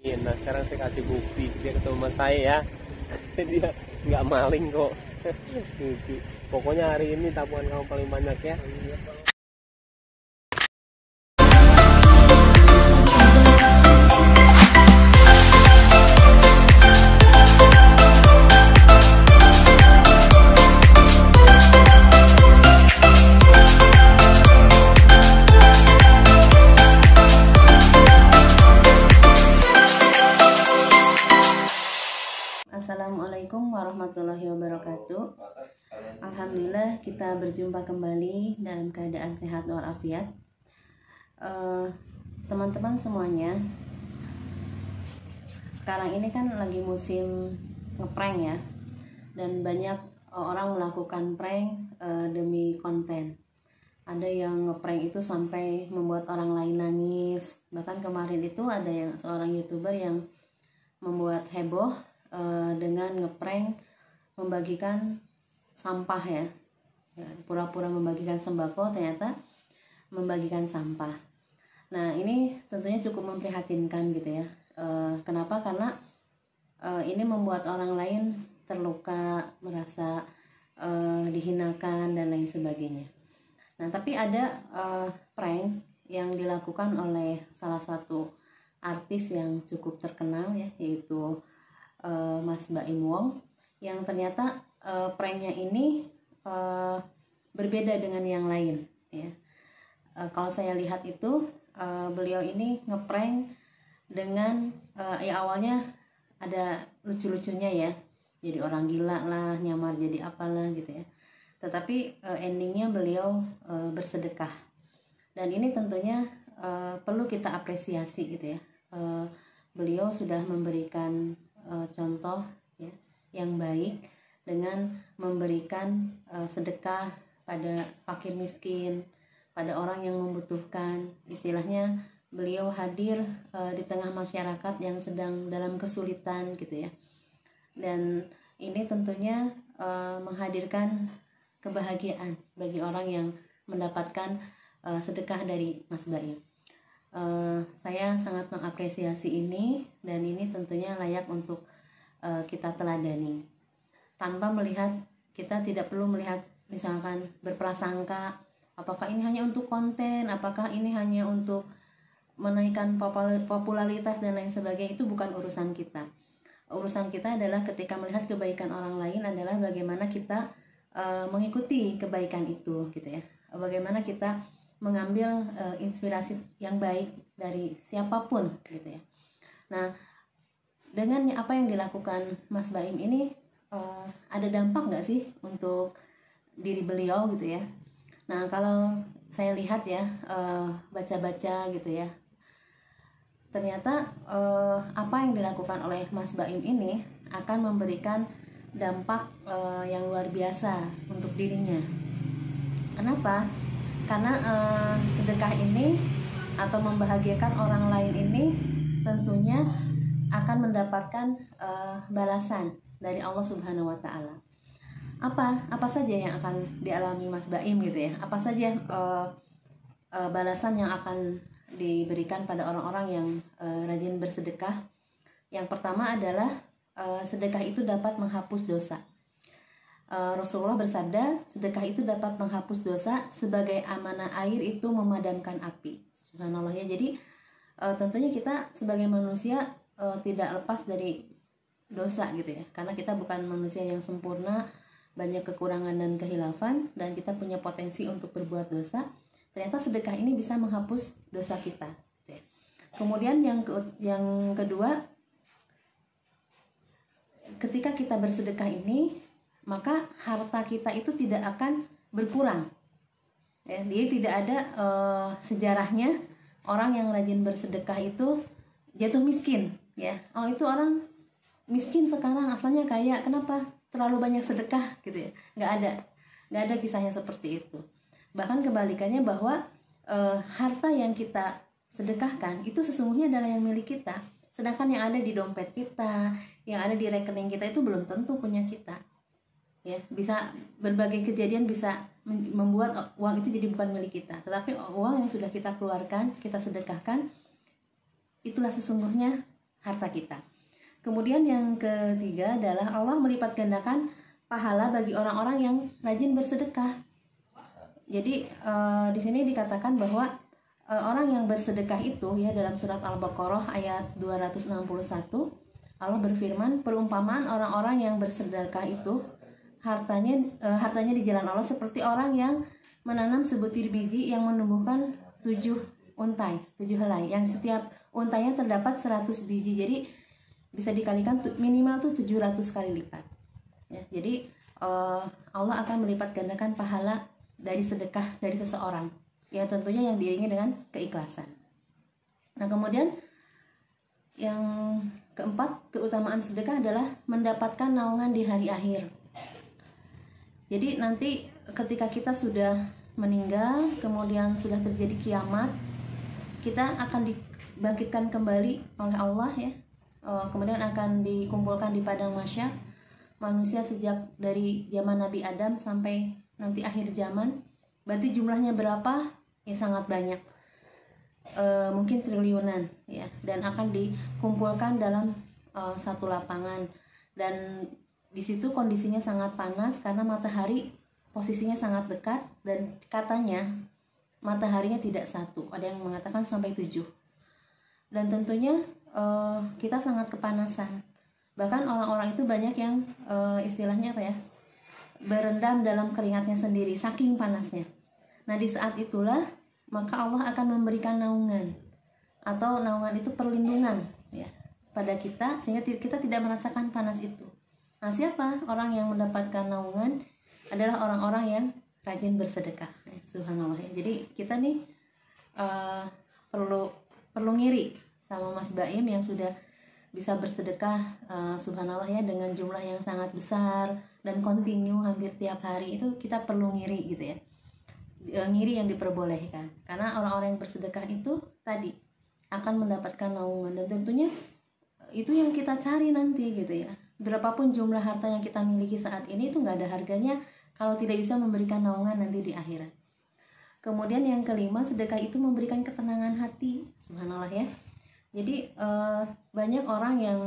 Nah sekarang saya kasih bukti, dia ketemu sama saya ya. Dia nggak maling kok. Pokoknya hari ini tabungan kamu paling banyak ya. Assalamualaikum warahmatullahi wabarakatuh. Alhamdulillah kita berjumpa kembali dalam keadaan sehat walafiat. Teman-teman semuanya, sekarang ini kan lagi musim ngeprank ya, dan banyak orang melakukan prank demi konten. Ada yang ngeprank itu sampai membuat orang lain nangis. Bahkan kemarin itu ada yang seorang YouTuber yang membuat heboh dengan ngeprank membagikan sampah ya, pura-pura membagikan sembako, ternyata membagikan sampah. Nah ini tentunya cukup memprihatinkan gitu ya. Kenapa? Karena ini membuat orang lain terluka, merasa dihinakan dan lain sebagainya. Nah tapi ada prank yang dilakukan oleh salah satu artis yang cukup terkenal ya, yaitu Mas Baim Wong, yang ternyata pranknya ini berbeda dengan yang lain ya. Kalau saya lihat itu beliau ini ngeprank dengan ya awalnya ada lucu-lucunya ya, jadi orang gila lah, nyamar jadi apalah gitu ya. Tetapi endingnya beliau bersedekah, dan ini tentunya perlu kita apresiasi gitu ya. Beliau sudah memberikan contoh ya, yang baik dengan memberikan sedekah pada fakir miskin, pada orang yang membutuhkan. Istilahnya beliau hadir di tengah masyarakat yang sedang dalam kesulitan gitu ya. Dan ini tentunya menghadirkan kebahagiaan bagi orang yang mendapatkan sedekah dari Mas Baim. Saya sangat mengapresiasi ini, dan ini tentunya layak untuk kita teladani. Tanpa melihat, kita tidak perlu melihat misalkan berprasangka apakah ini hanya untuk konten, apakah ini hanya untuk menaikkan popularitas dan lain sebagainya. Itu bukan urusan kita. Urusan kita adalah ketika melihat kebaikan orang lain adalah bagaimana kita mengikuti kebaikan itu gitu ya. Bagaimana kita mengambil inspirasi yang baik dari siapapun gitu ya. Nah, dengan apa yang dilakukan Mas Baim ini ada dampak nggak sih untuk diri beliau gitu ya? Nah, kalau saya lihat ya, baca-baca gitu ya, ternyata apa yang dilakukan oleh Mas Baim ini akan memberikan dampak yang luar biasa untuk dirinya. Kenapa? Karena sedekah ini atau membahagiakan orang lain ini tentunya akan mendapatkan balasan dari Allah Subhanahu wa Ta'ala. Apa saja yang akan dialami Mas Baim gitu ya? Apa saja balasan yang akan diberikan pada orang-orang yang rajin bersedekah? Yang pertama adalah sedekah itu dapat menghapus dosa. Rasulullah bersabda, sedekah itu dapat menghapus dosa sebagai amanah air itu memadamkan api. Subhanallah ya. Jadi tentunya kita sebagai manusia tidak lepas dari dosa gitu ya. Karena kita bukan manusia yang sempurna, banyak kekurangan dan kehilafan, dan kita punya potensi untuk berbuat dosa. Ternyata sedekah ini bisa menghapus dosa kita. Kemudian yang kedua, ketika kita bersedekah ini, maka harta kita itu tidak akan berkurang. Ya, jadi tidak ada sejarahnya orang yang rajin bersedekah itu jatuh miskin. Ya, oh itu orang miskin sekarang asalnya kaya, kenapa? Terlalu banyak sedekah gitu ya? Nggak ada kisahnya seperti itu. Bahkan kebalikannya, bahwa harta yang kita sedekahkan itu sesungguhnya adalah yang milik kita. Sedangkan yang ada di dompet kita, yang ada di rekening kita itu belum tentu punya kita. Ya, bisa berbagai kejadian bisa membuat uang itu jadi bukan milik kita. Tetapi uang yang sudah kita keluarkan, kita sedekahkan, itulah sesungguhnya harta kita. Kemudian yang ketiga adalah Allah melipat gandakan pahala bagi orang-orang yang rajin bersedekah. Jadi di sini dikatakan bahwa orang yang bersedekah itu ya, dalam surat Al-Baqarah ayat 261 Allah berfirman, perumpamaan orang-orang yang bersedekah itu hartanya di jalan Allah seperti orang yang menanam sebutir biji yang menumbuhkan 7 helai, yang setiap untainya terdapat 100 biji. Jadi bisa dikalikan minimal tuh 700 kali lipat. Ya, jadi Allah akan melipat gandakan pahala dari sedekah dari seseorang. Ya tentunya yang diiringi dengan keikhlasan. Nah kemudian yang keempat, keutamaan sedekah adalah mendapatkan naungan di hari akhir. Jadi nanti ketika kita sudah meninggal, kemudian sudah terjadi kiamat, kita akan dibangkitkan kembali oleh Allah ya. Kemudian akan dikumpulkan di padang mahsyar manusia sejak dari zaman Nabi Adam sampai nanti akhir zaman. Berarti jumlahnya berapa? Ya sangat banyak. Mungkin triliunan ya, dan akan dikumpulkan dalam satu lapangan, dan di situ kondisinya sangat panas karena matahari posisinya sangat dekat, dan katanya mataharinya tidak satu, ada yang mengatakan sampai 7. Dan tentunya kita sangat kepanasan. Bahkan orang-orang itu banyak yang istilahnya apa ya, berendam dalam keringatnya sendiri saking panasnya. Nah di saat itulah maka Allah akan memberikan naungan, atau naungan itu perlindungan ya pada kita, sehingga kita tidak merasakan panas itu. Nah siapa orang yang mendapatkan naungan? Adalah orang-orang yang rajin bersedekah. Subhanallah ya. Jadi kita nih perlu ngiri sama Mas Baim yang sudah bisa bersedekah, subhanallah ya, dengan jumlah yang sangat besar dan kontinu hampir tiap hari. Itu kita perlu ngiri gitu ya. Ngiri yang diperbolehkan, karena orang-orang yang bersedekah itu tadi akan mendapatkan naungan, dan tentunya itu yang kita cari nanti gitu ya. Berapapun jumlah harta yang kita miliki saat ini itu nggak ada harganya kalau tidak bisa memberikan naungan nanti di akhirat. Kemudian yang kelima, sedekah itu memberikan ketenangan hati. Subhanallah ya. Jadi banyak orang yang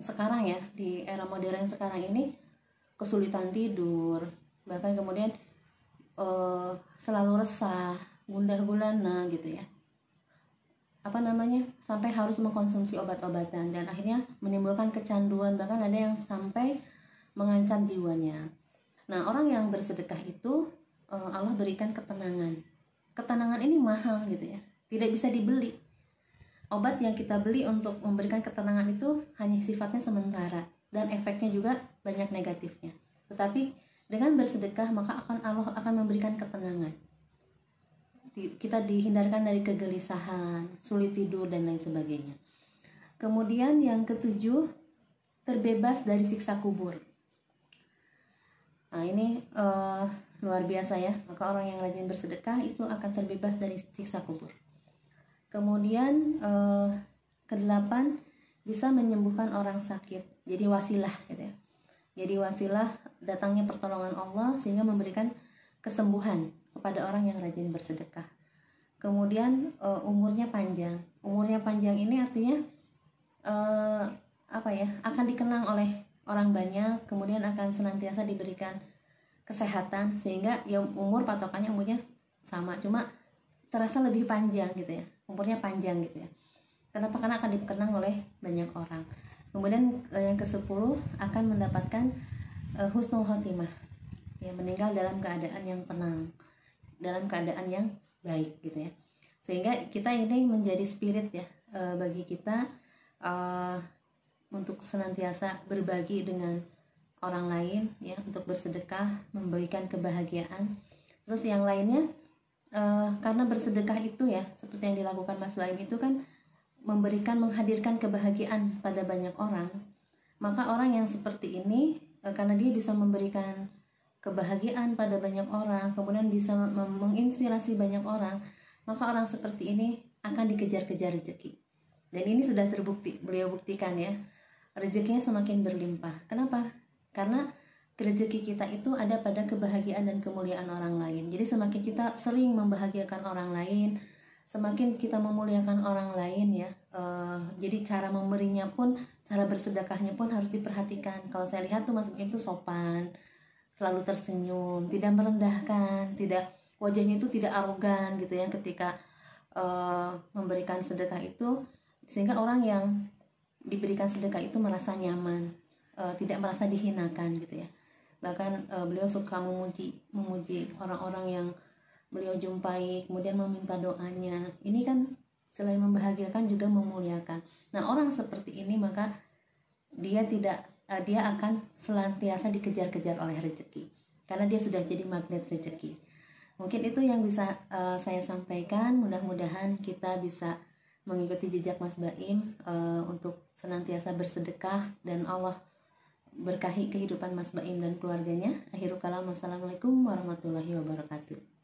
sekarang ya, di era modern sekarang ini kesulitan tidur, bahkan kemudian selalu resah, gundah gulana gitu ya. Sampai harus mengkonsumsi obat-obatan, dan akhirnya menimbulkan kecanduan, bahkan ada yang sampai mengancam jiwanya. Nah, orang yang bersedekah itu Allah berikan ketenangan. Ketenangan ini mahal gitu ya, tidak bisa dibeli. Obat yang kita beli untuk memberikan ketenangan itu hanya sifatnya sementara, dan efeknya juga banyak negatifnya. Tetapi dengan bersedekah maka Allah akan memberikan ketenangan. Kita dihindarkan dari kegelisahan, sulit tidur, dan lain sebagainya. Kemudian yang ketujuh, terbebas dari siksa kubur. Nah ini luar biasa ya. Maka orang yang rajin bersedekah itu akan terbebas dari siksa kubur. Kemudian kedelapan, bisa menyembuhkan orang sakit. Jadi wasilah gitu ya. Jadi wasilah datangnya pertolongan Allah sehingga memberikan kesembuhan kepada orang yang rajin bersedekah. Kemudian umurnya panjang. Umurnya panjang ini artinya akan dikenang oleh orang banyak, kemudian akan senantiasa diberikan kesehatan, sehingga ya umur patokannya umurnya sama, cuma terasa lebih panjang gitu ya. Umurnya panjang gitu ya. Kenapa? Karena akan dikenang oleh banyak orang. Kemudian yang ke-10 akan mendapatkan husnul khotimah. Ya, meninggal dalam keadaan yang tenang, dalam keadaan yang baik gitu ya. Sehingga kita ini menjadi spirit ya bagi kita untuk senantiasa berbagi dengan orang lain ya, untuk bersedekah, memberikan kebahagiaan. Terus yang lainnya karena bersedekah itu ya, seperti yang dilakukan Mas Baim itu kan menghadirkan kebahagiaan pada banyak orang. Maka orang yang seperti ini karena dia bisa memberikan kebahagiaan pada banyak orang, kemudian bisa menginspirasi banyak orang, maka orang seperti ini akan dikejar-kejar rezeki. Dan ini sudah terbukti, beliau buktikan ya, rezekinya semakin berlimpah. Kenapa? Karena rezeki kita itu ada pada kebahagiaan dan kemuliaan orang lain. Jadi semakin kita sering membahagiakan orang lain, semakin kita memuliakan orang lain ya, jadi cara memberinya pun, cara bersedekahnya pun harus diperhatikan. Kalau saya lihat tuh Mas Baim itu sopan, selalu tersenyum, tidak merendahkan, tidak, wajahnya itu tidak arogan gitu ya ketika memberikan sedekah itu, sehingga orang yang diberikan sedekah itu merasa nyaman, tidak merasa dihinakan gitu ya. Bahkan beliau suka memuji orang-orang yang beliau jumpai, kemudian meminta doanya. Ini kan selain membahagiakan juga memuliakan. Nah, orang seperti ini maka dia akan senantiasa dikejar-kejar oleh rezeki, karena dia sudah jadi magnet rezeki. Mungkin itu yang bisa saya sampaikan. Mudah-mudahan kita bisa mengikuti jejak Mas Baim untuk senantiasa bersedekah, dan Allah berkahi kehidupan Mas Baim dan keluarganya. Akhirul kalam, wassalamualaikum warahmatullahi wabarakatuh.